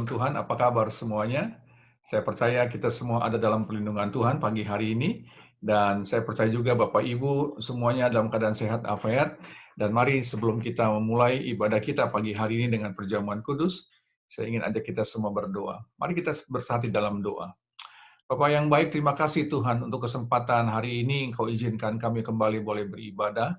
Tuhan, apa kabar semuanya? Saya percaya kita semua ada dalam perlindungan Tuhan pagi hari ini, dan saya percaya juga Bapak Ibu semuanya dalam keadaan sehat afiat. Dan mari sebelum kita memulai ibadah kita pagi hari ini dengan perjamuan kudus, saya ingin ajak kita semua berdoa. Mari kita bersatu dalam doa. Bapak yang baik, terima kasih Tuhan untuk kesempatan hari ini Engkau izinkan kami kembali boleh beribadah.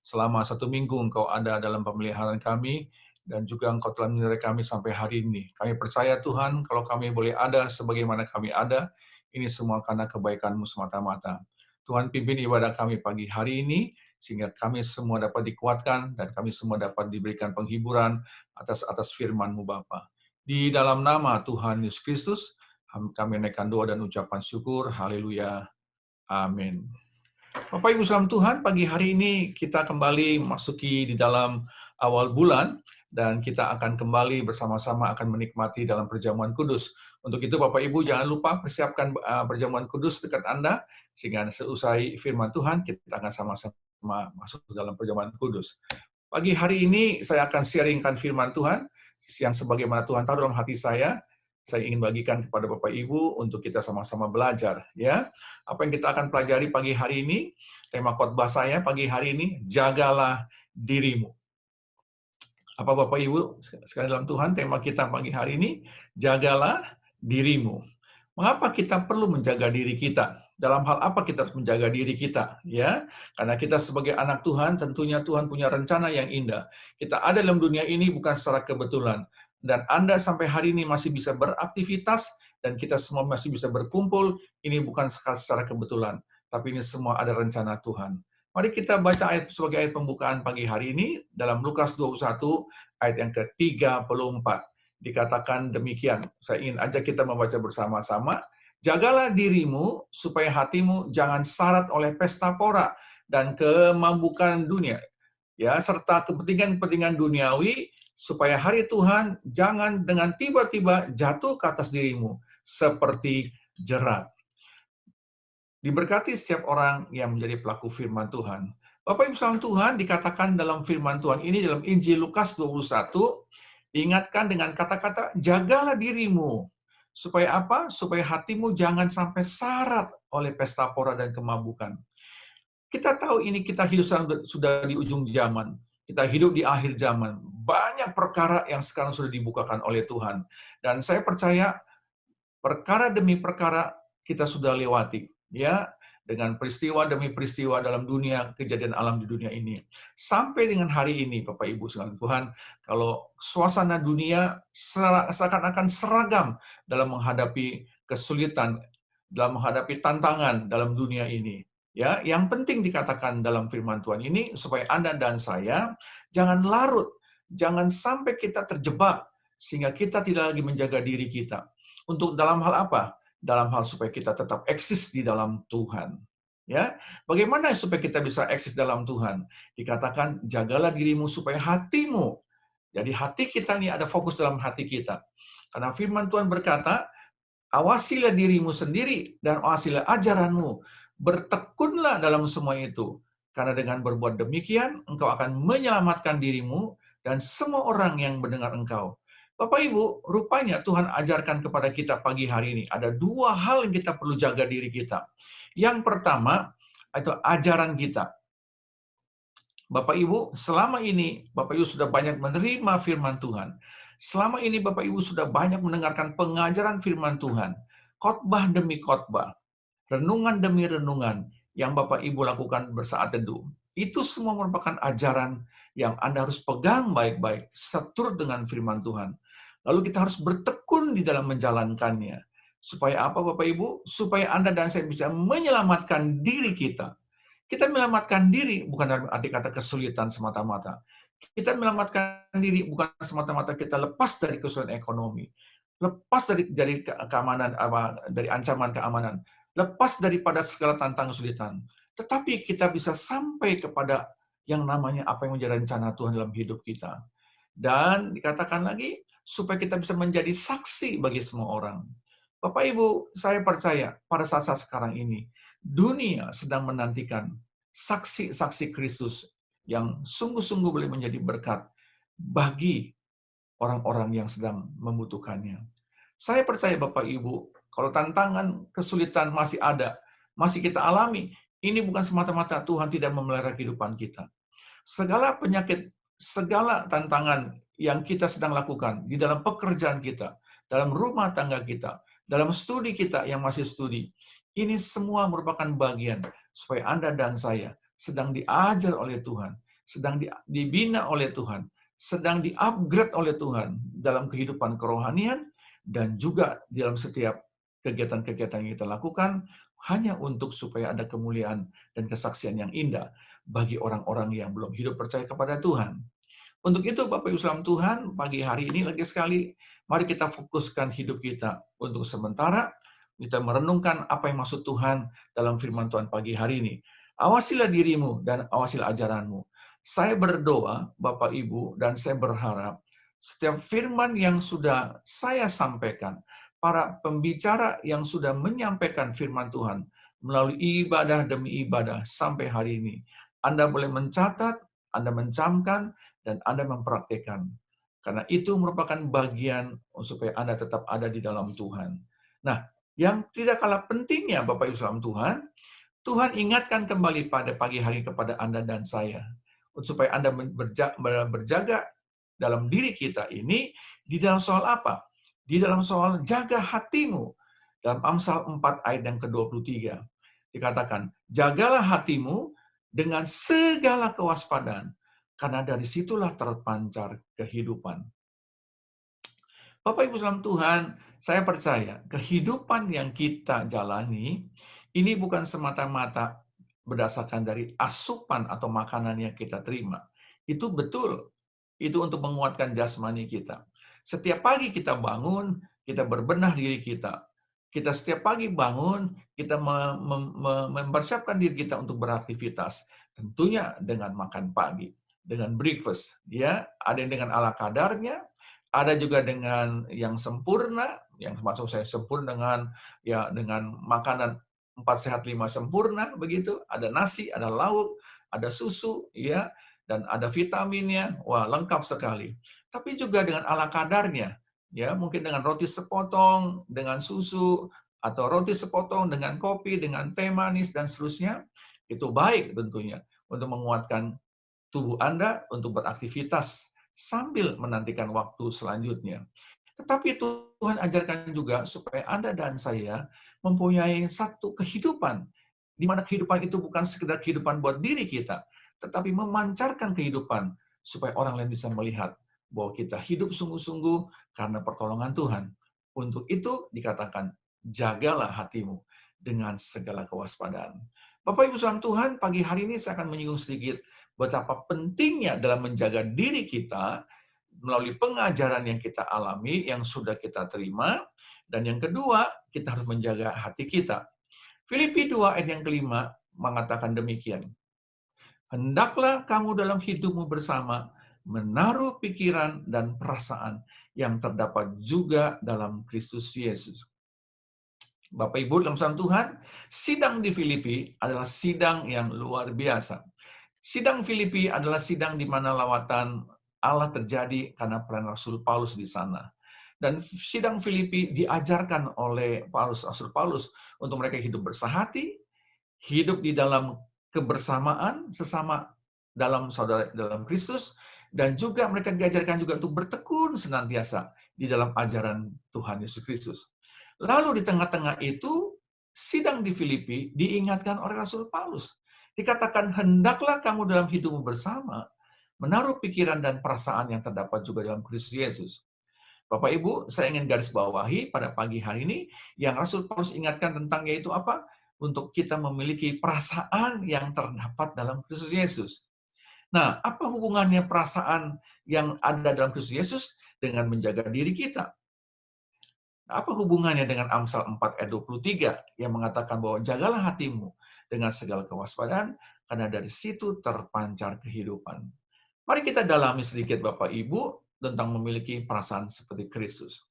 Selama 1 minggu Engkau ada dalam pemeliharaan kami, dan juga Engkau telah menyertai kami sampai hari ini. Kami percaya Tuhan, kalau kami boleh ada sebagaimana kami ada, ini semua karena kebaikan-Mu semata-mata. Tuhan pimpin ibadah kami pagi hari ini, sehingga kami semua dapat dikuatkan, dan kami semua dapat diberikan penghiburan atas firman-Mu Bapa. Di dalam nama Tuhan Yesus Kristus, kami naikkan doa dan ucapan syukur. Haleluya. Amin. Bapak Ibu salam Tuhan, pagi hari ini kita kembali memasuki di dalam awal bulan, dan kita akan kembali bersama-sama akan menikmati dalam perjamuan kudus. Untuk itu Bapak Ibu jangan lupa persiapkan perjamuan kudus dekat Anda, sehingga seusai firman Tuhan kita akan sama-sama masuk ke dalam perjamuan kudus. Pagi hari ini saya akan sharingkan firman Tuhan, yang sebagaimana Tuhan tahu dalam hati saya ingin bagikan kepada Bapak Ibu untuk kita sama-sama belajar. Ya, apa yang kita akan pelajari pagi hari ini, tema khotbah saya pagi hari ini, jagalah dirimu. Apa Bapak Ibu sekalian dalam Tuhan, tema kita pagi hari ini, jagalah dirimu. Mengapa kita perlu menjaga diri kita? Dalam hal apa kita harus menjaga diri kita? Ya, karena kita sebagai anak Tuhan, tentunya Tuhan punya rencana yang indah. Kita ada dalam dunia ini bukan secara kebetulan. Dan Anda sampai hari ini masih bisa beraktivitas, dan kita semua masih bisa berkumpul, ini bukan secara kebetulan. Tapi ini semua ada rencana Tuhan. Mari kita baca ayat sebagai ayat pembukaan pagi hari ini, dalam Lukas 21, ayat yang ke-34. Dikatakan demikian. Saya ingin ajak kita membaca bersama-sama. Jagalah dirimu supaya hatimu jangan syarat oleh pesta pora dan kemampuan dunia, ya, serta kepentingan-kepentingan duniawi, supaya hari Tuhan jangan dengan tiba-tiba jatuh ke atas dirimu seperti jerat. Diberkati setiap orang yang menjadi pelaku firman Tuhan. Bapak Ibu saudara Tuhan, dikatakan dalam firman Tuhan ini dalam Injil Lukas 21, diingatkan dengan kata-kata, jagalah dirimu. Supaya apa? Supaya hatimu jangan sampai syarat oleh pesta pora dan kemabukan. Kita tahu ini kita hidup sudah di ujung zaman. Kita hidup di akhir zaman. Banyak perkara yang sekarang sudah dibukakan oleh Tuhan. Dan saya percaya perkara demi perkara kita sudah lewati. Ya, dengan peristiwa demi peristiwa dalam dunia, kejadian alam di dunia ini. Sampai dengan hari ini, Bapak Ibu sekalian Tuhan, kalau suasana dunia seakan-akan seragam dalam menghadapi kesulitan, dalam menghadapi tantangan dalam dunia ini. Ya, yang penting dikatakan dalam firman Tuhan ini, supaya Anda dan saya jangan larut, jangan sampai kita terjebak, sehingga kita tidak lagi menjaga diri kita. Untuk dalam hal apa? Dalam hal supaya kita tetap eksis di dalam Tuhan. Ya, bagaimana supaya kita bisa eksis dalam Tuhan? Dikatakan jagalah dirimu supaya hatimu. Jadi hati kita ini ada fokus dalam hati kita. Karena firman Tuhan berkata, awasilah dirimu sendiri dan awasilah ajaranmu. Bertekunlah dalam semua itu. Karena dengan berbuat demikian, engkau akan menyelamatkan dirimu dan semua orang yang mendengar engkau. Bapak Ibu, rupanya Tuhan ajarkan kepada kita pagi hari ini. Ada 2 hal yang kita perlu jaga diri kita. Yang pertama, itu ajaran kita. Bapak Ibu, selama ini Bapak Ibu sudah banyak menerima firman Tuhan. Selama ini Bapak Ibu sudah banyak mendengarkan pengajaran firman Tuhan. Khotbah demi khotbah, renungan demi renungan yang Bapak Ibu lakukan bersaat teduh. Itu semua merupakan ajaran yang Anda harus pegang baik-baik, seturut dengan firman Tuhan. Lalu kita harus bertekun di dalam menjalankannya. Supaya apa Bapak Ibu? Supaya Anda dan saya bisa menyelamatkan diri kita. Kita menyelamatkan diri bukan dalam arti kata kesulitan semata-mata. Kita menyelamatkan diri bukan semata-mata kita lepas dari kesulitan ekonomi, lepas dari keamanan, dari ancaman keamanan, lepas daripada segala tantangan kesulitan. Tetapi kita bisa sampai kepada yang namanya apa yang menjadi rencana Tuhan dalam hidup kita. Dan dikatakan lagi, supaya kita bisa menjadi saksi bagi semua orang. Bapak Ibu, saya percaya pada saat-saat sekarang ini, dunia sedang menantikan saksi-saksi Kristus yang sungguh-sungguh boleh menjadi berkat bagi orang-orang yang sedang membutuhkannya. Saya percaya Bapak Ibu, kalau tantangan, kesulitan masih ada, masih kita alami, ini bukan semata-mata Tuhan tidak memelihara kehidupan kita. Segala penyakit, segala tantangan yang kita sedang lakukan di dalam pekerjaan kita, dalam rumah tangga kita, dalam studi kita yang masih studi, ini semua merupakan bagian supaya Anda dan saya sedang diajar oleh Tuhan, sedang dibina oleh Tuhan, sedang di-upgrade oleh Tuhan dalam kehidupan kerohanian, dan juga dalam setiap kegiatan-kegiatan yang kita lakukan, hanya untuk supaya ada kemuliaan dan kesaksian yang indah bagi orang-orang yang belum hidup percaya kepada Tuhan. Untuk itu, Bapak Ibu saudara Tuhan, pagi hari ini lagi sekali, mari kita fokuskan hidup kita untuk sementara, kita merenungkan apa yang maksud Tuhan dalam firman Tuhan pagi hari ini. Awasilah dirimu dan awasilah ajaranmu. Saya berdoa, Bapak Ibu, dan saya berharap setiap firman yang sudah saya sampaikan, para pembicara yang sudah menyampaikan firman Tuhan melalui ibadah demi ibadah sampai hari ini, Anda boleh mencatat, Anda mencamkan, dan Anda mempraktekkan. Karena itu merupakan bagian supaya Anda tetap ada di dalam Tuhan. Nah, yang tidak kalah pentingnya Bapak Ibu saudara Tuhan, Tuhan ingatkan kembali pada pagi hari kepada Anda dan saya. Supaya Anda berjaga dalam diri kita ini, di dalam soal apa? Di dalam soal jaga hatimu. Dalam Amsal 4 ayat yang ke-23. Dikatakan, jagalah hatimu dengan segala kewaspadaan, karena dari situlah terpancar kehidupan. Bapak Ibu saudara Tuhan, saya percaya kehidupan yang kita jalani ini bukan semata-mata berdasarkan dari asupan atau makanan yang kita terima. Itu betul. Itu untuk menguatkan jasmani kita. Setiap pagi kita bangun, kita berbenah diri kita. Kita setiap pagi bangun, kita mempersiapkan diri kita untuk beraktivitas. Tentunya dengan makan pagi, dengan breakfast. Ya, ada yang dengan ala kadarnya, ada juga dengan yang sempurna, yang termasuk saya sempurna dengan makanan 4 sehat 5 sempurna begitu, ada nasi, ada lauk, ada susu ya, dan ada vitaminnya. Wah, lengkap sekali. Tapi juga dengan ala kadarnya, ya, mungkin dengan roti sepotong, dengan susu, atau roti sepotong dengan kopi, dengan teh manis dan seterusnya. Itu baik tentunya untuk menguatkan tubuh Anda untuk beraktivitas sambil menantikan waktu selanjutnya. Tetapi Tuhan ajarkan juga supaya Anda dan saya mempunyai satu kehidupan, di mana kehidupan itu bukan sekedar kehidupan buat diri kita, tetapi memancarkan kehidupan supaya orang lain bisa melihat bahwa kita hidup sungguh-sungguh karena pertolongan Tuhan. Untuk itu dikatakan, jagalah hatimu dengan segala kewaspadaan. Bapak Ibu saudara Tuhan, pagi hari ini saya akan menyinggung sedikit betapa pentingnya dalam menjaga diri kita melalui pengajaran yang kita alami, yang sudah kita terima, dan yang kedua, kita harus menjaga hati kita. Filipi 2 ayat yang kelima mengatakan demikian. Hendaklah kamu dalam hidupmu bersama menaruh pikiran dan perasaan yang terdapat juga dalam Kristus Yesus. Bapak Ibu dalam Tuhan Tuhan, sidang di Filipi adalah sidang yang luar biasa. Sidang Filipi adalah sidang di mana lawatan Allah terjadi karena peran Rasul Paulus di sana. Dan sidang Filipi diajarkan oleh Rasul Paulus untuk mereka hidup bersahati, hidup di dalam kebersamaan sesama dalam saudara dalam Kristus, dan juga mereka diajarkan juga untuk bertekun senantiasa di dalam ajaran Tuhan Yesus Kristus. Lalu di tengah-tengah itu, sidang di Filipi diingatkan oleh Rasul Paulus. Dikatakan, hendaklah kamu dalam hidupmu bersama, menaruh pikiran dan perasaan yang terdapat juga dalam Kristus Yesus. Bapak Ibu, saya ingin garis bawahi pada pagi hari ini, yang Rasul Paulus ingatkan tentang yaitu apa? Untuk kita memiliki perasaan yang terdapat dalam Kristus Yesus. Nah, apa hubungannya perasaan yang ada dalam Kristus Yesus dengan menjaga diri kita? Apa hubungannya dengan Amsal 4 ayat 23 yang mengatakan bahwa jagalah hatimu dengan segala kewaspadaan, karena dari situ terpancar kehidupan. Mari kita dalami sedikit Bapak Ibu tentang memiliki perasaan seperti Kristus.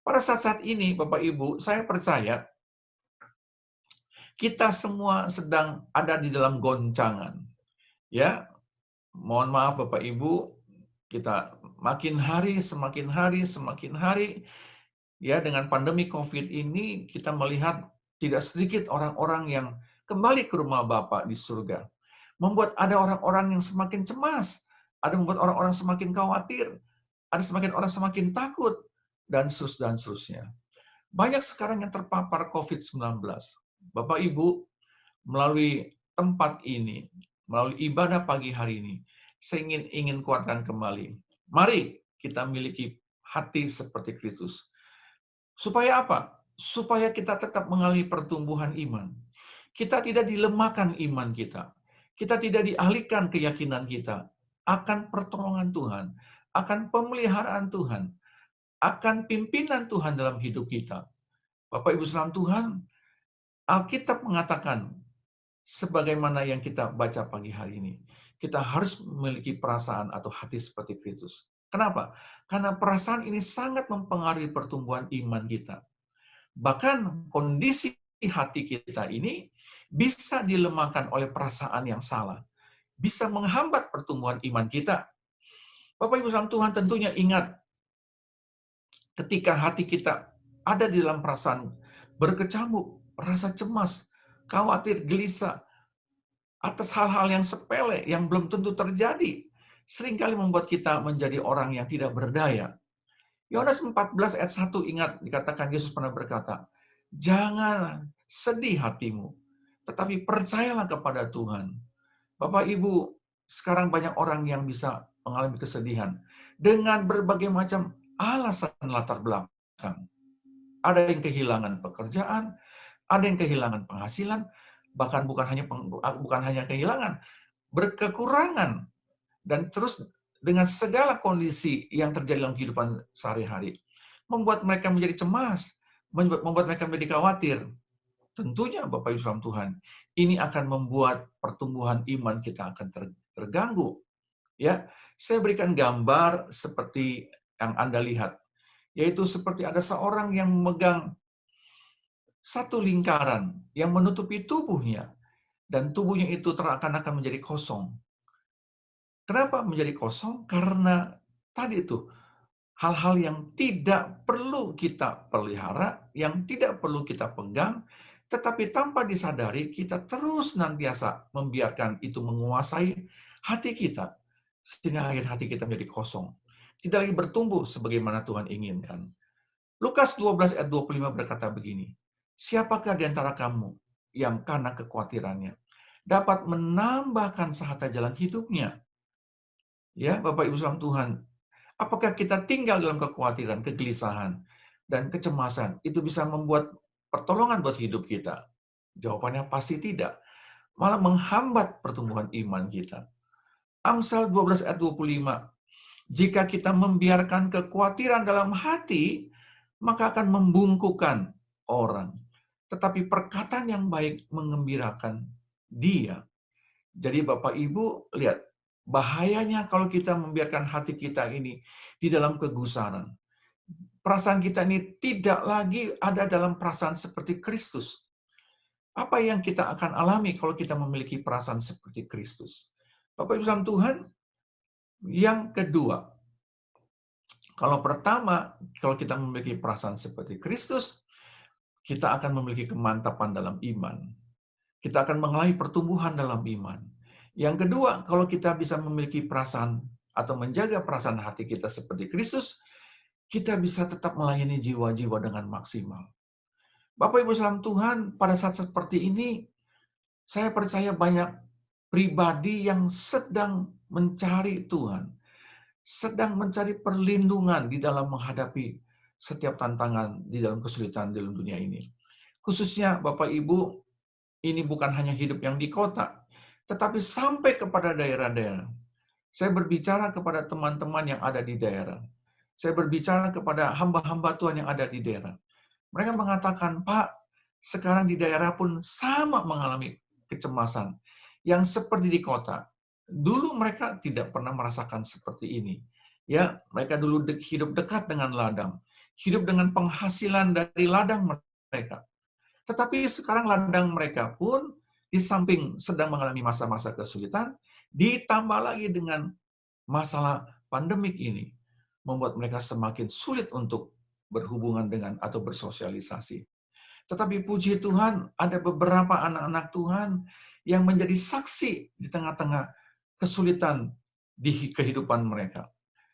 Pada saat-saat ini Bapak Ibu, saya percaya kita semua sedang ada di dalam goncangan. Ya, mohon maaf Bapak Ibu, kita semakin hari, ya dengan pandemi COVID ini kita melihat tidak sedikit orang-orang yang kembali ke rumah Bapa di surga. Membuat ada orang-orang yang semakin cemas, ada membuat orang-orang semakin khawatir, ada semakin orang semakin takut, dan seterusnya. Banyak sekarang yang terpapar COVID-19. Bapak Ibu, melalui tempat ini, melalui ibadah pagi hari ini, saya ingin kuatkan kembali. Mari kita miliki hati seperti Kristus. Supaya apa? Supaya kita tetap mengalami pertumbuhan iman. Kita tidak dilemahkan iman kita. Kita tidak dialihkan keyakinan kita akan pertolongan Tuhan, akan pemeliharaan Tuhan, akan pimpinan Tuhan dalam hidup kita. Bapak Ibu saudara Tuhan, Alkitab mengatakan, sebagaimana yang kita baca pagi hari ini, kita harus memiliki perasaan atau hati seperti Kristus. Kenapa? Karena perasaan ini sangat mempengaruhi pertumbuhan iman kita. Bahkan kondisi hati kita ini bisa dilemahkan oleh perasaan yang salah. Bisa menghambat pertumbuhan iman kita. Bapak Ibu saudara Tuhan tentunya ingat, ketika hati kita ada di dalam perasaan berkecamuk, rasa cemas, khawatir, gelisah, atas hal-hal yang sepele, yang belum tentu terjadi, seringkali membuat kita menjadi orang yang tidak berdaya. Yohanes 14 ayat 1 ingat, dikatakan Yesus pernah berkata, jangan sedih hatimu, tetapi percayalah kepada Tuhan. Bapak Ibu, sekarang banyak orang yang bisa mengalami kesedihan dengan berbagai macam alasan latar belakang. Ada yang kehilangan pekerjaan, ada yang kehilangan penghasilan, bahkan bukan hanya kehilangan, berkekurangan, dan terus dengan segala kondisi yang terjadi dalam kehidupan sehari-hari, membuat mereka menjadi cemas, membuat mereka menjadi khawatir. Tentunya Bapak Ibu saudara Tuhan, ini akan membuat pertumbuhan iman kita akan terganggu. Ya, saya berikan gambar seperti yang Anda lihat, yaitu seperti ada seorang yang memegang satu lingkaran yang menutupi tubuhnya, dan tubuhnya itu akan menjadi kosong. Kenapa menjadi kosong? Karena tadi itu, hal-hal yang tidak perlu kita pelihara, yang tidak perlu kita pegang, tetapi tanpa disadari kita terus nantiasa membiarkan itu menguasai hati kita, sehingga akhir hati kita menjadi kosong. Tidak lagi bertumbuh sebagaimana Tuhan inginkan. Lukas 12 ayat 25 berkata begini, siapakah di antara kamu yang karena kekhawatirannya dapat menambahkan sehata jalan hidupnya? Ya, Bapak Ibu saudara Tuhan, apakah kita tinggal dalam kekhawatiran, kegelisahan, dan kecemasan itu bisa membuat pertolongan buat hidup kita? Jawabannya pasti tidak. Malah menghambat pertumbuhan iman kita. Amsal 12 ayat 25. Jika kita membiarkan kekhawatiran dalam hati, maka akan membungkukkan orang. Tetapi perkataan yang baik mengembirakan dia. Jadi Bapak Ibu, lihat, bahayanya kalau kita membiarkan hati kita ini di dalam kegusaran. Perasaan kita ini tidak lagi ada dalam perasaan seperti Kristus. Apa yang kita akan alami kalau kita memiliki perasaan seperti Kristus? Bapak Ibu saudara Tuhan, yang kedua, kalau pertama, kalau kita memiliki perasaan seperti Kristus, kita akan memiliki kemantapan dalam iman. Kita akan mengalami pertumbuhan dalam iman. Yang kedua, kalau kita bisa memiliki perasaan atau menjaga perasaan hati kita seperti Kristus, kita bisa tetap melayani jiwa-jiwa dengan maksimal. Bapak Ibu saudara Tuhan, pada saat seperti ini, saya percaya banyak pribadi yang sedang mencari Tuhan, sedang mencari perlindungan di dalam menghadapi setiap tantangan di dalam kesulitan dalam dunia ini. Khususnya Bapak Ibu, ini bukan hanya hidup yang di kota, tetapi sampai kepada daerah-daerah. Saya berbicara kepada teman-teman yang ada di daerah. Saya berbicara kepada hamba-hamba Tuhan yang ada di daerah. Mereka mengatakan, Pak, sekarang di daerah pun sama mengalami kecemasan yang seperti di kota. Dulu mereka tidak pernah merasakan seperti ini. Ya, mereka dulu hidup dekat dengan ladang, hidup dengan penghasilan dari ladang mereka. Tetapi sekarang ladang mereka pun di samping sedang mengalami masa-masa kesulitan, ditambah lagi dengan masalah pandemik ini. membuat mereka semakin sulit untuk berhubungan dengan atau bersosialisasi. Tetapi puji Tuhan, ada beberapa anak-anak Tuhan yang menjadi saksi di tengah-tengah kesulitan di kehidupan mereka.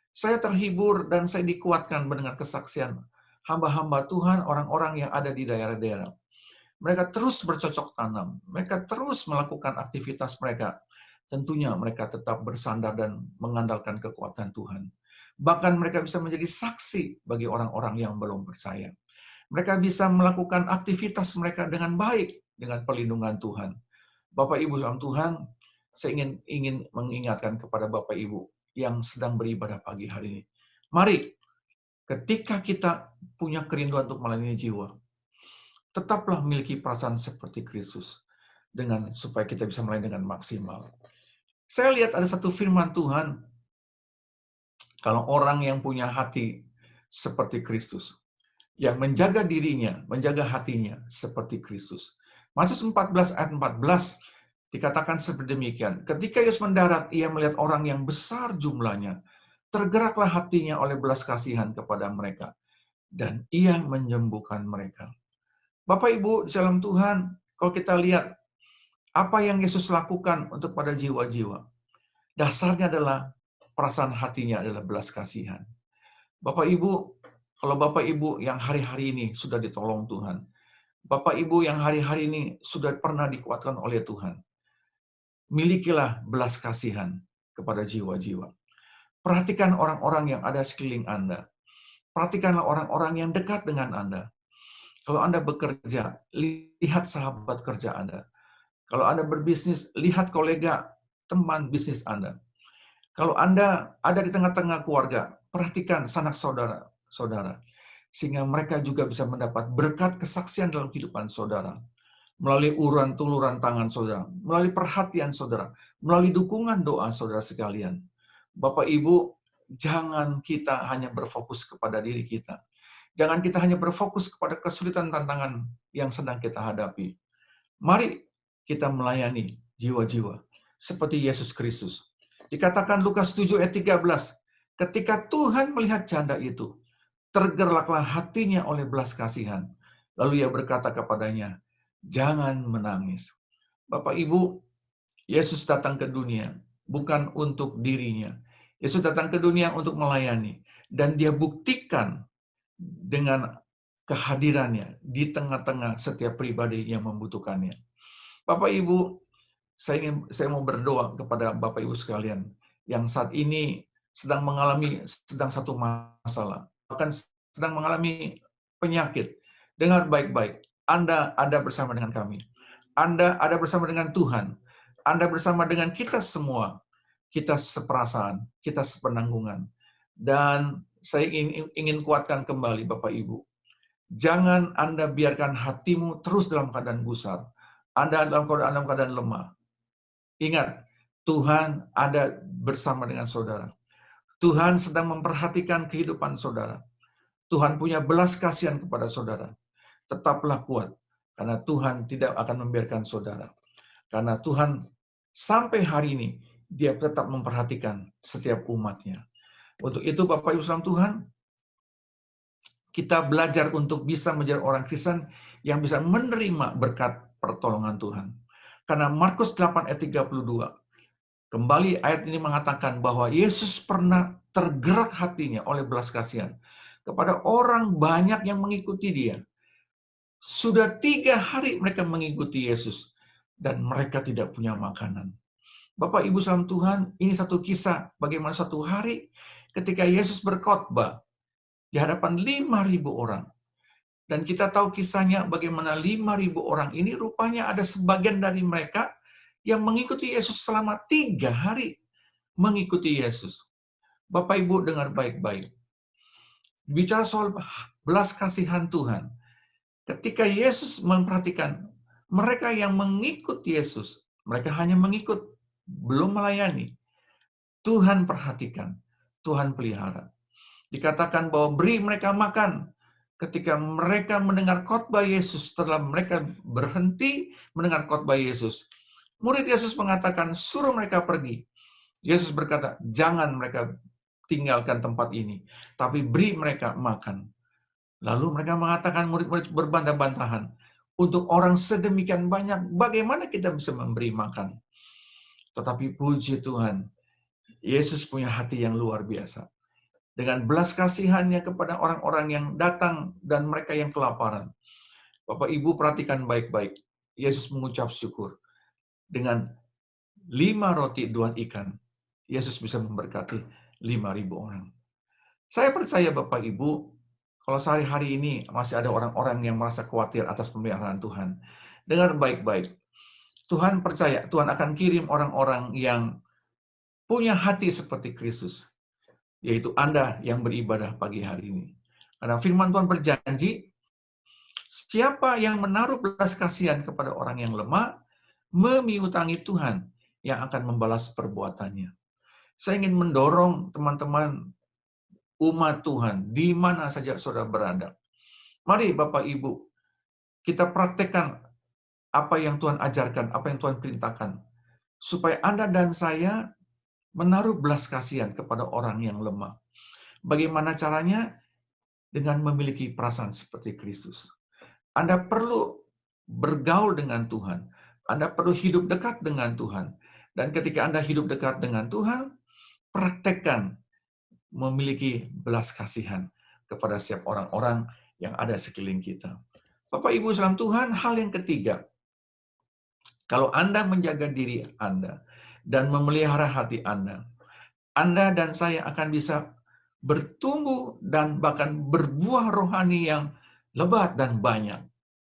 Saya terhibur dan saya dikuatkan mendengar kesaksian hamba-hamba Tuhan, orang-orang yang ada di daerah-daerah. Mereka terus bercocok tanam, mereka terus melakukan aktivitas mereka. Tentunya mereka tetap bersandar dan mengandalkan kekuatan Tuhan. Bahkan mereka bisa menjadi saksi bagi orang-orang yang belum percaya. Mereka bisa melakukan aktivitas mereka dengan baik dengan perlindungan Tuhan. Bapak Ibu dalam Tuhan, saya ingin mengingatkan kepada Bapak Ibu yang sedang beribadah pagi hari ini. Mari, ketika kita punya kerinduan untuk melayani jiwa, tetaplah memiliki perasaan seperti Kristus supaya kita bisa melayani dengan maksimal. Saya lihat ada satu firman Tuhan, kalau orang yang punya hati seperti Kristus, yang menjaga dirinya, menjaga hatinya seperti Kristus. Matius 14 ayat 14 dikatakan seperti demikian. Ketika Yesus mendarat, ia melihat orang yang besar jumlahnya. Tergeraklah hatinya oleh belas kasihan kepada mereka. Dan ia menyembuhkan mereka. Bapak Ibu, di dalam Tuhan, kalau kita lihat apa yang Yesus lakukan untuk pada jiwa-jiwa, dasarnya adalah perasaan hatinya adalah belas kasihan. Bapak Ibu, kalau Bapak Ibu yang hari-hari ini sudah ditolong Tuhan, Bapak Ibu yang hari-hari ini sudah pernah dikuatkan oleh Tuhan, milikilah belas kasihan kepada jiwa-jiwa. Perhatikan orang-orang yang ada sekeliling Anda. Perhatikanlah orang-orang yang dekat dengan Anda. Kalau Anda bekerja, lihat sahabat kerja Anda. Kalau Anda berbisnis, lihat kolega, teman bisnis Anda. Kalau Anda ada di tengah-tengah keluarga, perhatikan sanak saudara, sehingga mereka juga bisa mendapat berkat kesaksian dalam kehidupan saudara, melalui uluran-tuluran tangan saudara, melalui perhatian saudara, melalui dukungan doa saudara sekalian. Bapak Ibu, jangan kita hanya berfokus kepada diri kita. Jangan kita hanya berfokus kepada kesulitan tantangan yang sedang kita hadapi. Mari kita melayani jiwa-jiwa seperti Yesus Kristus. Dikatakan Lukas 7 ayat 13, ketika Tuhan melihat janda itu, tergeraklah hatinya oleh belas kasihan. Lalu ia berkata kepadanya, jangan menangis. Bapak Ibu, Yesus datang ke dunia bukan untuk dirinya. Yesus datang ke dunia untuk melayani. Dan dia buktikan dengan kehadirannya di tengah-tengah setiap pribadi yang membutuhkannya. Bapak Ibu, saya mau berdoa kepada Bapak Ibu sekalian yang saat ini sedang satu masalah, bahkan sedang mengalami penyakit. Dengar baik-baik, Anda ada bersama dengan kami. Anda ada bersama dengan Tuhan. Anda bersama dengan kita semua. Kita seperasaan, kita sepenanggungan. Dan saya ingin kuatkan kembali Bapak Ibu. Jangan Anda biarkan hatimu terus dalam keadaan gusar. Anda dalam keadaan lemah. Ingat, Tuhan ada bersama dengan saudara. Tuhan sedang memperhatikan kehidupan saudara. Tuhan punya belas kasihan kepada saudara. Tetaplah kuat, karena Tuhan tidak akan membiarkan saudara. Karena Tuhan sampai hari ini, dia tetap memperhatikan setiap umatnya. Untuk itu Bapak Ibu saudara Tuhan, kita belajar untuk bisa menjadi orang Kristen yang bisa menerima berkat pertolongan Tuhan. Karena Markus 8 ayat 32, kembali ayat ini mengatakan bahwa Yesus pernah tergerak hatinya oleh belas kasihan kepada orang banyak yang mengikuti dia. Sudah 3 hari mereka mengikuti Yesus dan mereka tidak punya makanan. Bapak Ibu salam Tuhan, ini satu kisah bagaimana satu hari ketika Yesus berkhotbah di hadapan 5.000 orang. Dan kita tahu kisahnya bagaimana 5.000 orang ini rupanya ada sebagian dari mereka yang mengikuti Yesus selama 3 hari mengikuti Yesus. Bapak Ibu dengar baik-baik. Bicara soal belas kasihan Tuhan. Ketika Yesus memperhatikan mereka yang mengikut Yesus, mereka hanya mengikut, belum melayani. Tuhan perhatikan, Tuhan pelihara. Dikatakan bahwa beri mereka makan. Ketika mereka mendengar khotbah Yesus, setelah mereka berhenti mendengar khotbah Yesus, murid Yesus mengatakan, suruh mereka pergi. Yesus berkata, jangan mereka tinggalkan tempat ini, tapi beri mereka makan. Lalu mereka mengatakan, murid-murid berbantah-bantahan, untuk orang sedemikian banyak, bagaimana kita bisa memberi makan? Tetapi puji Tuhan, Yesus punya hati yang luar biasa. Dengan belas kasihannya kepada orang-orang yang datang dan mereka yang kelaparan. Bapak Ibu perhatikan baik-baik. Yesus mengucap syukur. Dengan 5 roti 2 ikan, Yesus bisa memberkati 5.000 orang. Saya percaya Bapak Ibu, kalau sehari-hari ini masih ada orang-orang yang merasa khawatir atas pemeliharaan Tuhan. Dengar baik-baik. Tuhan percaya, Tuhan akan kirim orang-orang yang punya hati seperti Kristus. Yaitu Anda yang beribadah pagi hari ini. Karena firman Tuhan berjanji, siapa yang menaruh belas kasihan kepada orang yang lemah, memiutangi Tuhan yang akan membalas perbuatannya. Saya ingin mendorong teman-teman umat Tuhan, di mana saja saudara berada. Mari Bapak Ibu, kita praktekkan apa yang Tuhan ajarkan, apa yang Tuhan perintahkan. Supaya Anda dan saya menaruh belas kasihan kepada orang yang lemah. Bagaimana caranya? Dengan memiliki perasaan seperti Kristus. Anda perlu bergaul dengan Tuhan. Anda perlu hidup dekat dengan Tuhan. Dan ketika Anda hidup dekat dengan Tuhan, praktekkan memiliki belas kasihan kepada setiap orang-orang yang ada sekeliling kita. Bapak Ibu salam Tuhan, hal yang ketiga, kalau Anda menjaga diri Anda dan memelihara hati Anda dan saya akan bisa bertumbuh dan bahkan berbuah rohani yang lebat dan banyak.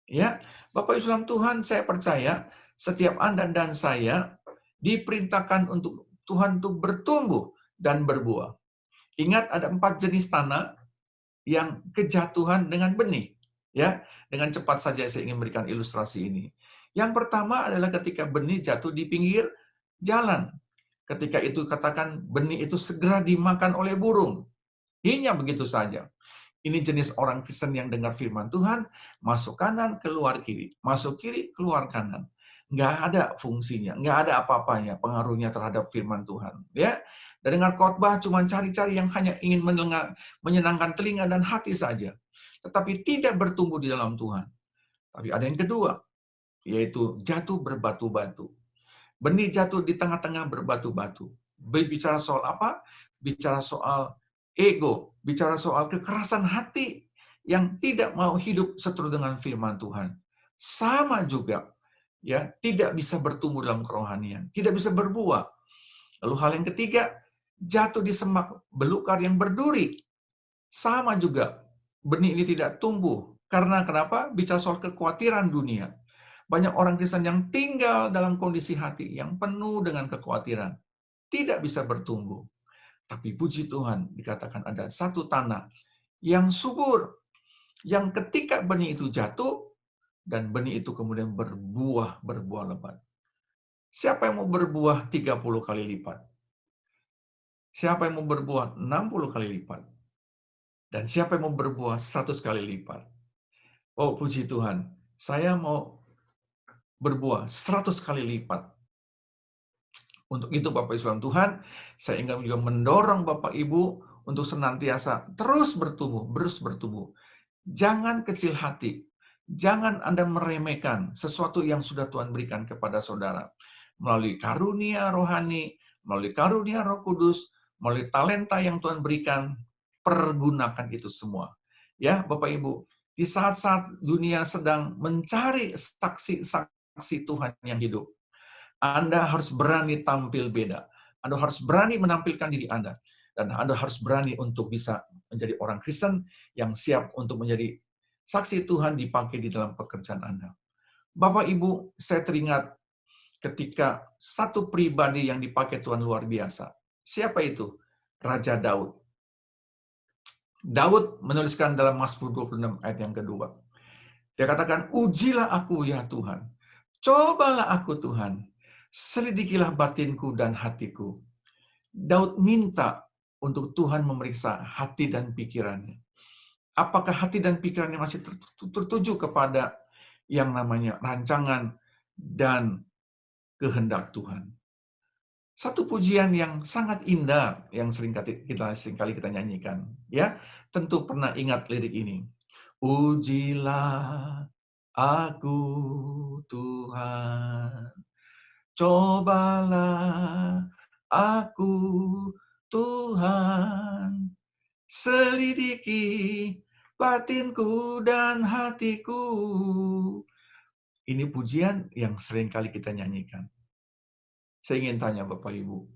Ya, Bapak Ibu salam Tuhan, saya percaya setiap Anda dan saya diperintahkan untuk Tuhan untuk bertumbuh dan berbuah. Ingat ada 4 jenis tanah yang kejatuhan dengan benih. Ya, dengan cepat saja saya ingin memberikan ilustrasi ini. Yang pertama adalah ketika benih jatuh di pinggir jalan. Ketika itu katakan benih itu segera dimakan oleh burung. Hanya begitu saja. Ini jenis orang Kristen yang dengar firman Tuhan, masuk kanan, keluar kiri. Masuk kiri, keluar kanan. Nggak ada fungsinya, nggak ada apa-apanya pengaruhnya terhadap firman Tuhan. Ya, dan dengar khotbah cuma cari-cari yang hanya ingin menyenangkan telinga dan hati saja. Tetapi tidak bertumbuh di dalam Tuhan. Tapi ada yang kedua, yaitu jatuh berbatu-batu. Benih jatuh di tengah-tengah berbatu-batu. Bicara soal apa? Bicara soal ego, bicara soal kekerasan hati yang tidak mau hidup seturut dengan firman Tuhan. Sama juga, ya, tidak bisa bertumbuh dalam kerohanian, tidak bisa berbuah. Lalu hal yang ketiga, jatuh di semak belukar yang berduri. Sama juga, benih ini tidak tumbuh. Karena kenapa? Bicara soal kekhawatiran dunia. Banyak orang Kristen yang tinggal dalam kondisi hati yang penuh dengan kekhawatiran. Tidak bisa bertumbuh. Tapi puji Tuhan, dikatakan ada satu tanah yang subur. Yang ketika benih itu jatuh, dan benih itu kemudian berbuah lebat. Siapa yang mau berbuah 30 kali lipat? Siapa yang mau berbuah 60 kali lipat? Dan siapa yang mau berbuah 100 kali lipat? Oh, puji Tuhan. Saya mau berbuah 100 kali lipat. Untuk itu Bapak Ibu saudara Tuhan, saya ingin juga mendorong Bapak Ibu untuk senantiasa terus bertumbuh. Jangan kecil hati. Jangan Anda meremehkan sesuatu yang sudah Tuhan berikan kepada saudara. Melalui karunia rohani, melalui karunia Roh Kudus, melalui talenta yang Tuhan berikan, pergunakan itu semua. Ya, Bapak Ibu, di saat-saat dunia sedang mencari saksi-saksi Tuhan yang hidup, Anda harus berani tampil beda. Anda harus berani menampilkan diri Anda. Dan Anda harus berani untuk bisa menjadi orang Kristen yang siap untuk menjadi saksi Tuhan dipakai di dalam pekerjaan Anda. Bapak Ibu, saya teringat ketika satu pribadi yang dipakai Tuhan luar biasa. Siapa itu? Raja Daud. Daud menuliskan dalam Mazmur 26 ayat yang kedua. Dia katakan, ujilah aku ya Tuhan. Cobalah aku Tuhan. Selidikilah batinku dan hatiku. Daud minta untuk Tuhan memeriksa hati dan pikirannya. Apakah hati dan pikirannya masih tertuju kepada yang namanya rancangan dan kehendak Tuhan. Satu pujian yang sangat indah yang seringkali kita nyanyikan, ya. Tentu pernah ingat lirik ini. Ujilah aku Tuhan, cobalah aku Tuhan, selidiki batinku dan hatiku. Ini pujian yang seringkali kita nyanyikan. Saya ingin tanya Bapak Ibu,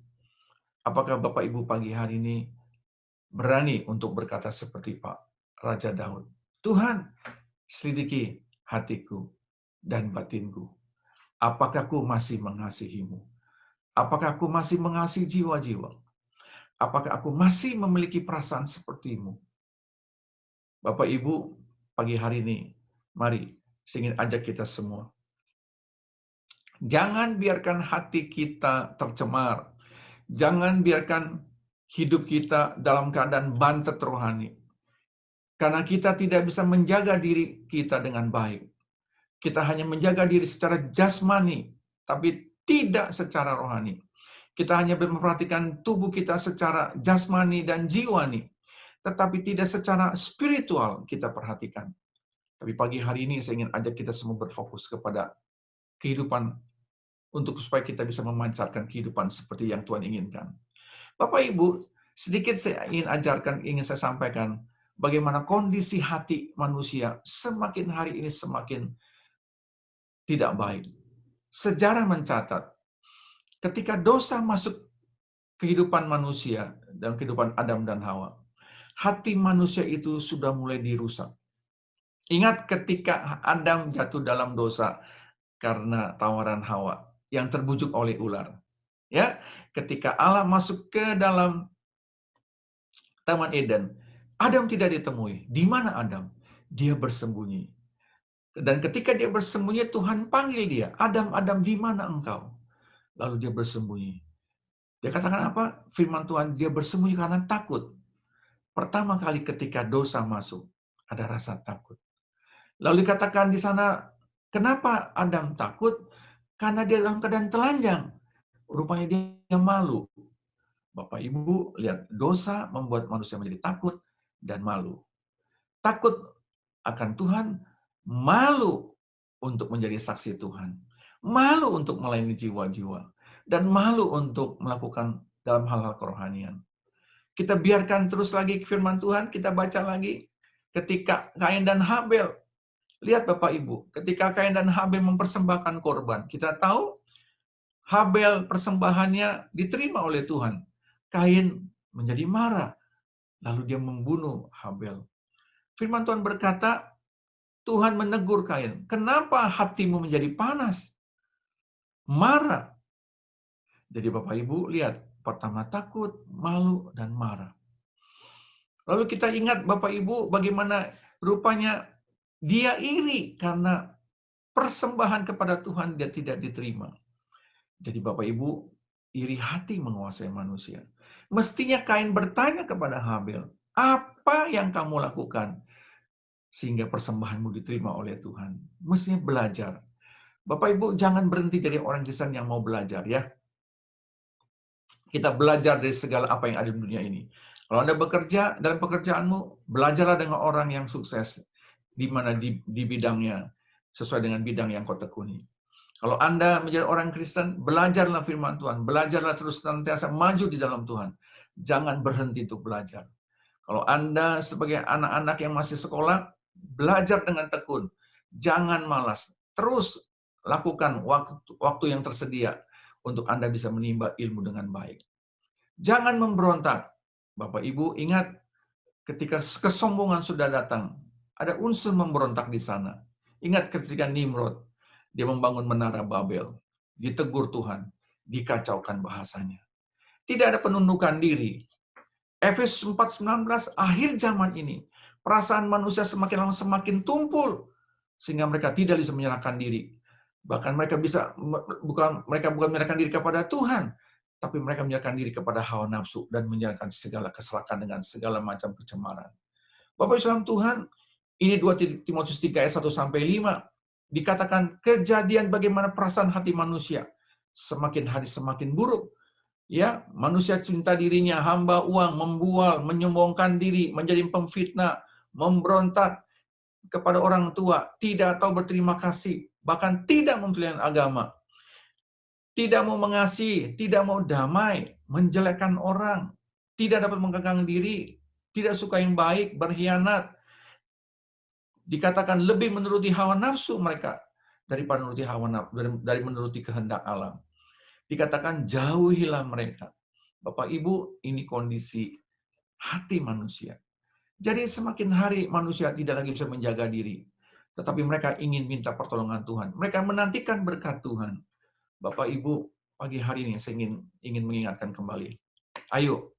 apakah Bapak Ibu pagi hari ini berani untuk berkata seperti Pak Raja Daud? Tuhan, selidiki hatiku dan batinku. Apakah aku masih mengasihimu? Apakah aku masih mengasihi jiwa-jiwa? Apakah aku masih memiliki perasaan sepertimu? Bapak Ibu, pagi hari ini, mari saya ingin ajak kita semua. Jangan biarkan hati kita tercemar. Jangan biarkan hidup kita dalam keadaan bantet rohani. Karena kita tidak bisa menjaga diri kita dengan baik. Kita hanya menjaga diri secara jasmani, tapi tidak secara rohani. Kita hanya memperhatikan tubuh kita secara jasmani dan jiwani, tetapi tidak secara spiritual kita perhatikan. Tapi pagi hari ini saya ingin ajak kita semua berfokus kepada kehidupan untuk supaya kita bisa memancarkan kehidupan seperti yang Tuhan inginkan. Bapak Ibu, sedikit saya ingin saya sampaikan bagaimana kondisi hati manusia semakin hari ini semakin tidak baik. Sejarah mencatat, ketika dosa masuk kehidupan manusia dan kehidupan Adam dan Hawa, hati manusia itu sudah mulai dirusak. Ingat ketika Adam jatuh dalam dosa karena tawaran Hawa yang terbujuk oleh ular. Ya, ketika Allah masuk ke dalam Taman Eden, Adam tidak ditemui. Di mana Adam? Dia bersembunyi. Dan ketika dia bersembunyi, Tuhan panggil dia, Adam, Adam, di mana engkau? Lalu dia bersembunyi. Dia katakan apa? Firman Tuhan, dia bersembunyi karena takut. Pertama kali ketika dosa masuk, ada rasa takut. Lalu dikatakan di sana, kenapa Adam takut? Karena dia dalam keadaan telanjang. Rupanya dia malu. Bapak Ibu, lihat, dosa membuat manusia menjadi takut dan malu. Takut akan Tuhan, malu untuk menjadi saksi Tuhan. Malu untuk melayani jiwa-jiwa. Dan malu untuk melakukan dalam hal-hal kerohanian. Kita biarkan terus lagi firman Tuhan, kita baca lagi. Ketika Kain dan Habel, lihat Bapak Ibu, ketika Kain dan Habel mempersembahkan korban, kita tahu Habel persembahannya diterima oleh Tuhan. Kain menjadi marah, lalu dia membunuh Habel. Firman Tuhan berkata, Tuhan menegur Kain, kenapa hatimu menjadi panas? Marah. Jadi Bapak Ibu lihat, pertama takut, malu, dan marah. Lalu kita ingat Bapak Ibu bagaimana rupanya dia iri karena persembahan kepada Tuhan dia tidak diterima. Jadi Bapak Ibu, iri hati menguasai manusia. Mestinya Kain bertanya kepada Habel, apa yang kamu lakukan sehingga persembahanmu diterima oleh Tuhan? Mestinya belajar. Bapak Ibu jangan berhenti jadi orang Kristen yang mau belajar ya. Kita belajar dari segala apa yang ada di dunia ini. Kalau Anda bekerja dalam pekerjaanmu, belajarlah dengan orang yang sukses di mana di bidangnya sesuai dengan bidang yang kau tekuni. Kalau Anda menjadi orang Kristen, belajarlah firman Tuhan, belajarlah terus senantiasa maju di dalam Tuhan. Jangan berhenti untuk belajar. Kalau Anda sebagai anak-anak yang masih sekolah, belajar dengan tekun. Jangan malas. Terus lakukan waktu yang tersedia untuk Anda bisa menimba ilmu dengan baik. Jangan memberontak. Bapak Ibu ingat, ketika kesombongan sudah datang, ada unsur memberontak di sana. Ingat ketika Nimrod, dia membangun menara Babel, ditegur Tuhan, dikacaukan bahasanya. Tidak ada penundukan diri. Efesus 4:19, akhir zaman ini, perasaan manusia semakin lama semakin tumpul, sehingga mereka tidak bisa menyerahkan diri. Bahkan mereka bukan menyerahkan diri kepada Tuhan, tapi mereka menyerahkan diri kepada hawa nafsu dan menyerahkan segala kesalahan dengan segala macam kecemaran. Bapak Ibu Tuhan, ini 2 Timotius 3 ayat 1-5 dikatakan kejadian bagaimana perasaan hati manusia semakin hari semakin buruk. Ya, manusia cinta dirinya, hamba uang, membual, menyombongkan diri, menjadi pemfitnah, memberontak kepada orang tua, tidak tahu berterima kasih, bahkan tidak mempelajari agama, tidak mau mengasihi, tidak mau damai, menjelekkan orang, tidak dapat mengekang diri, tidak suka yang baik, berkhianat, dikatakan lebih menuruti hawa nafsu mereka daripada menuruti hawa nafsu, dari menuruti kehendak Allah. Dikatakan jauhilah mereka. Bapak Ibu, ini kondisi hati manusia. Jadi semakin hari manusia tidak lagi bisa menjaga diri, tetapi mereka ingin minta pertolongan Tuhan. Mereka menantikan berkat Tuhan. Bapak Ibu, pagi hari ini saya ingin mengingatkan kembali. Ayo,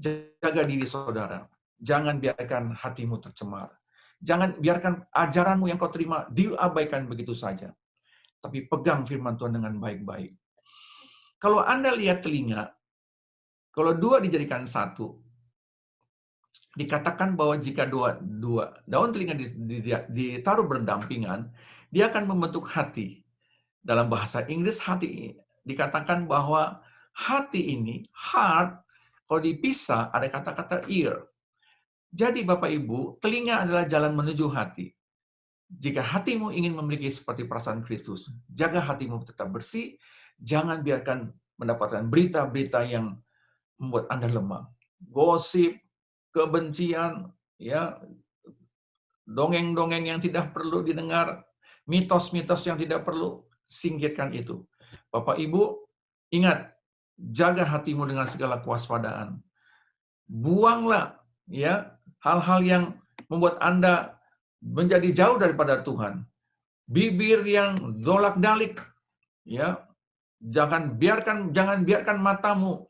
jaga diri saudara. Jangan biarkan hatimu tercemar. Jangan biarkan ajaranmu yang kau terima diabaikan begitu saja. Tapi pegang firman Tuhan dengan baik-baik. Kalau Anda lihat telinga, kalau dua dijadikan satu, dikatakan bahwa jika dua daun telinga ditaruh berdampingan, dia akan membentuk hati. Dalam bahasa Inggris hati dikatakan bahwa hati ini, heart, kalau dipisah ada kata-kata ear. Jadi Bapak Ibu, telinga adalah jalan menuju hati. Jika hatimu ingin memiliki seperti perasaan Kristus, jaga hatimu tetap bersih, jangan biarkan mendapatkan berita-berita yang membuat Anda lemah. Gosip, kebencian, ya, dongeng-dongeng yang tidak perlu didengar, mitos-mitos yang tidak perlu, singkirkan itu. Bapak Ibu, ingat, jaga hatimu dengan segala kewaspadaan. Buanglah ya hal-hal yang membuat Anda menjadi jauh daripada Tuhan. Bibir yang dolak-dalik, ya. Jangan biarkan matamu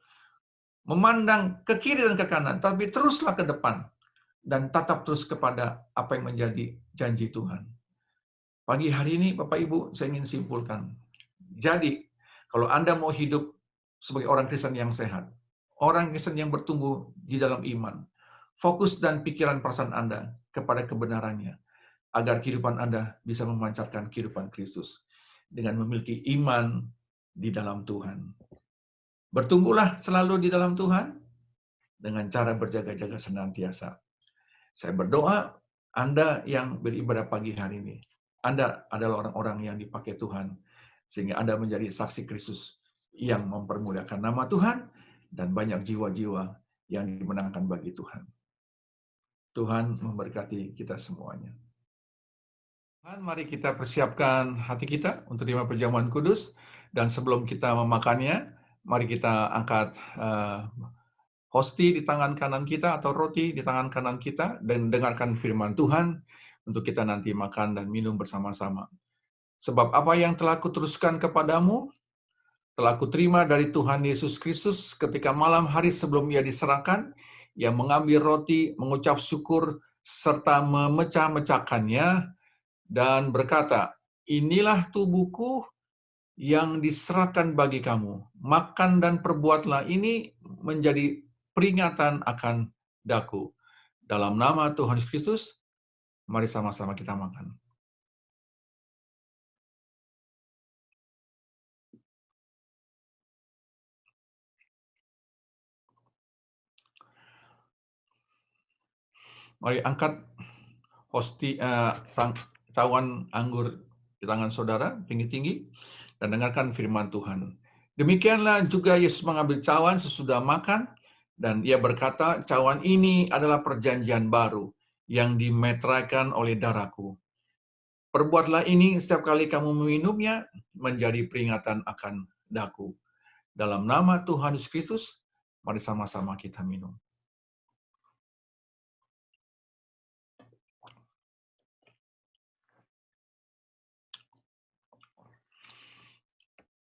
memandang ke kiri dan ke kanan, tapi teruslah ke depan dan tatap terus kepada apa yang menjadi janji Tuhan. Pagi hari ini, Bapak Ibu, saya ingin simpulkan. Jadi, kalau Anda mau hidup sebagai orang Kristen yang sehat, orang Kristen yang bertumbuh di dalam iman, fokus dan pikiran perasaan Anda kepada kebenarannya, agar kehidupan Anda bisa memancarkan kehidupan Kristus dengan memiliki iman di dalam Tuhan. Bertumbuhlah selalu di dalam Tuhan dengan cara berjaga-jaga senantiasa. Saya berdoa, Anda yang beribadah pagi hari ini, Anda adalah orang-orang yang dipakai Tuhan, sehingga Anda menjadi saksi Kristus yang mempermuliakan nama Tuhan, dan banyak jiwa-jiwa yang dimenangkan bagi Tuhan. Tuhan memberkati kita semuanya. Tuhan, mari kita persiapkan hati kita untuk terima perjamuan kudus, dan sebelum kita memakannya, mari kita angkat hosti di tangan kanan kita atau roti di tangan kanan kita dan dengarkan firman Tuhan untuk kita nanti makan dan minum bersama-sama. Sebab apa yang telah kuteruskan kepadamu, telah kuterima dari Tuhan Yesus Kristus ketika malam hari sebelum ia diserahkan, ia mengambil roti, mengucap syukur, serta memecah-mecahkannya, dan berkata, inilah tubuhku yang diserahkan bagi kamu. Makan dan perbuatlah ini menjadi peringatan akan daku. Dalam nama Tuhan Yesus Kristus, mari sama-sama kita makan. Mari angkat cawan anggur di tangan saudara tinggi-tinggi dan dengarkan firman Tuhan. Demikianlah juga Yesus mengambil cawan sesudah makan dan ia berkata, cawan ini adalah perjanjian baru yang dimeteraikan oleh darahku. Perbuatlah ini setiap kali kamu meminumnya menjadi peringatan akan daku. Dalam nama Tuhan Yesus Kristus, mari sama-sama kita minum.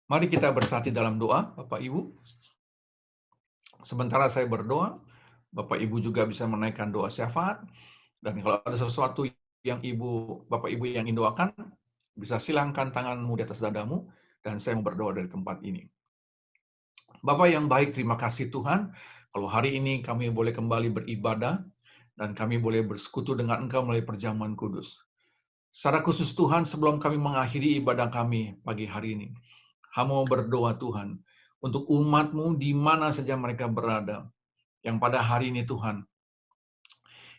Mari kita bersatu dalam doa, Bapak Ibu. Sementara saya berdoa, Bapak Ibu juga bisa menaikkan doa syafaat. Dan kalau ada sesuatu yang Bapak Ibu yang ingin doakan, bisa silangkan tanganmu di atas dadamu, dan saya mau berdoa dari tempat ini. Bapak yang baik, terima kasih Tuhan, kalau hari ini kami boleh kembali beribadah, dan kami boleh bersekutu dengan Engkau melalui perjamuan kudus. Secara khusus Tuhan, sebelum kami mengakhiri ibadah kami pagi hari ini, hamba mau berdoa Tuhan, untuk umat-Mu di mana saja mereka berada. Yang pada hari ini Tuhan,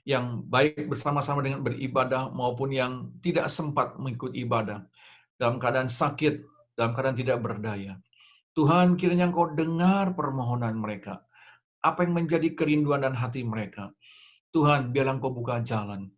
yang baik bersama-sama dengan beribadah maupun yang tidak sempat mengikuti ibadah, dalam keadaan sakit, dalam keadaan tidak berdaya. Tuhan, kiranya Engkau dengar permohonan mereka. Apa yang menjadi kerinduan dan hati mereka. Tuhan, biarlah Engkau buka jalan.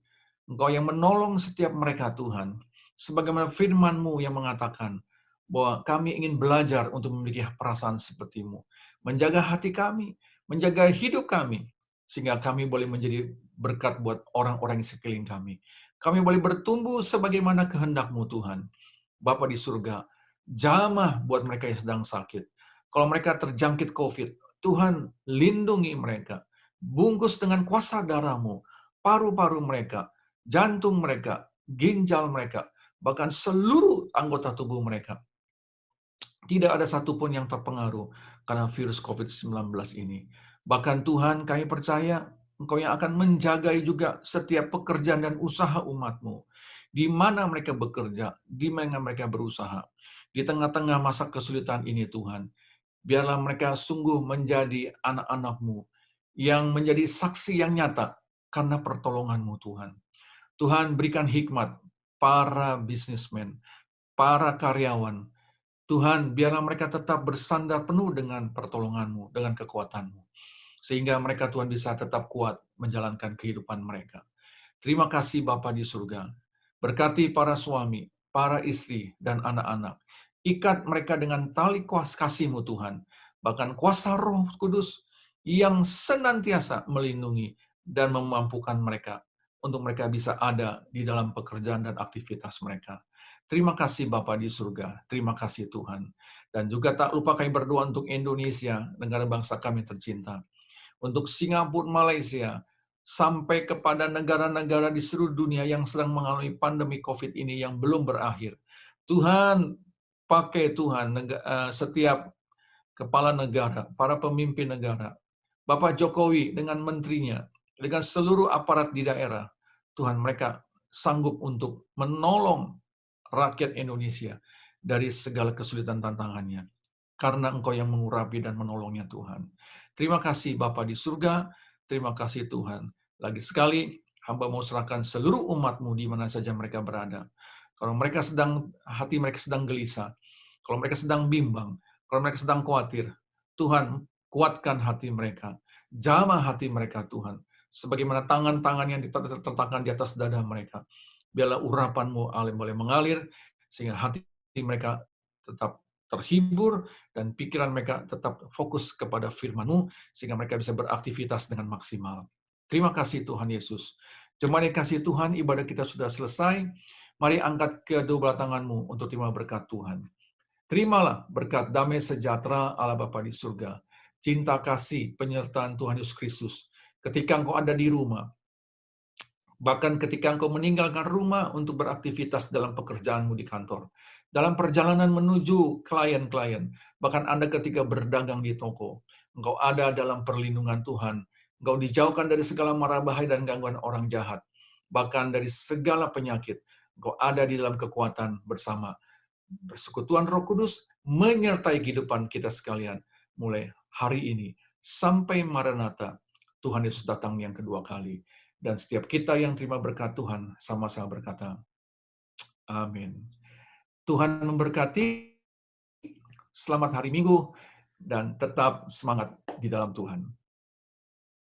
Engkau yang menolong setiap mereka, Tuhan. Sebagaimana firman-Mu yang mengatakan bahwa kami ingin belajar untuk memiliki perasaan seperti-Mu. Menjaga hati kami, menjaga hidup kami, sehingga kami boleh menjadi berkat buat orang-orang di sekeliling kami. Kami boleh bertumbuh sebagaimana kehendak-Mu, Tuhan. Bapa di surga, jamah buat mereka yang sedang sakit. Kalau mereka terjangkit COVID, Tuhan lindungi mereka. Bungkus dengan kuasa darah-Mu, paru-paru mereka, jantung mereka, ginjal mereka, bahkan seluruh anggota tubuh mereka. Tidak ada satupun yang terpengaruh karena virus COVID-19 ini. Bahkan Tuhan, kami percaya Engkau yang akan menjagai juga setiap pekerjaan dan usaha umat-Mu. Di mana mereka bekerja, di mana mereka berusaha. Di tengah-tengah masa kesulitan ini Tuhan, biarlah mereka sungguh menjadi anak-anak-Mu yang menjadi saksi yang nyata karena pertolongan-Mu Tuhan. Tuhan, berikan hikmat para bisnismen, para karyawan. Tuhan, biarlah mereka tetap bersandar penuh dengan pertolongan-Mu, dengan kekuatan-Mu. Sehingga mereka Tuhan bisa tetap kuat menjalankan kehidupan mereka. Terima kasih Bapa di surga. Berkati para suami, para istri, dan anak-anak. Ikat mereka dengan tali kasih-Mu Tuhan. Bahkan kuasa Roh Kudus yang senantiasa melindungi dan memampukan mereka untuk mereka bisa ada di dalam pekerjaan dan aktivitas mereka. Terima kasih Bapa di surga. Terima kasih Tuhan. Dan juga tak lupa kami berdoa untuk Indonesia, negara bangsa kami tercinta. Untuk Singapura, Malaysia, sampai kepada negara-negara di seluruh dunia yang sedang mengalami pandemi COVID ini yang belum berakhir. Tuhan, pakai Tuhan setiap kepala negara, para pemimpin negara, Bapak Jokowi dengan menterinya, dengan seluruh aparat di daerah, Tuhan mereka sanggup untuk menolong rakyat Indonesia dari segala kesulitan tantangannya. Karena Engkau yang mengurapi dan menolongnya Tuhan. Terima kasih Bapa di surga, terima kasih Tuhan. Lagi sekali, hamba mau serahkan seluruh umat-Mu di mana saja mereka berada. Kalau mereka hati mereka sedang gelisah, kalau mereka sedang bimbang, kalau mereka sedang khawatir, Tuhan kuatkan hati mereka, jamah hati mereka Tuhan. Sebagaimana tangan-tangan yang diletakkan di atas dada mereka. Biarlah urapan-Mu boleh mengalir, sehingga hati mereka tetap terhibur, dan pikiran mereka tetap fokus kepada firman-Mu, sehingga mereka bisa beraktivitas dengan maksimal. Terima kasih Tuhan Yesus. Jemaat yang kasih Tuhan, ibadah kita sudah selesai. Mari angkat kedua tangan-Mu untuk terima berkat Tuhan. Terimalah berkat damai sejahtera Allah Bapa di surga, cinta kasih penyertaan Tuhan Yesus Kristus. Ketika engkau ada di rumah, bahkan ketika engkau meninggalkan rumah untuk beraktivitas dalam pekerjaanmu di kantor, dalam perjalanan menuju klien-klien, bahkan Anda ketika berdagang di toko, engkau ada dalam perlindungan Tuhan, engkau dijauhkan dari segala mara bahaya dan gangguan orang jahat, bahkan dari segala penyakit, engkau ada di dalam kekuatan bersama. Persekutuan Roh Kudus menyertai kehidupan kita sekalian, mulai hari ini sampai Maranatha, Tuhan Yesus datang yang kedua kali. Dan setiap kita yang terima berkat Tuhan, sama-sama berkata, amin. Tuhan memberkati, selamat hari Minggu, dan tetap semangat di dalam Tuhan.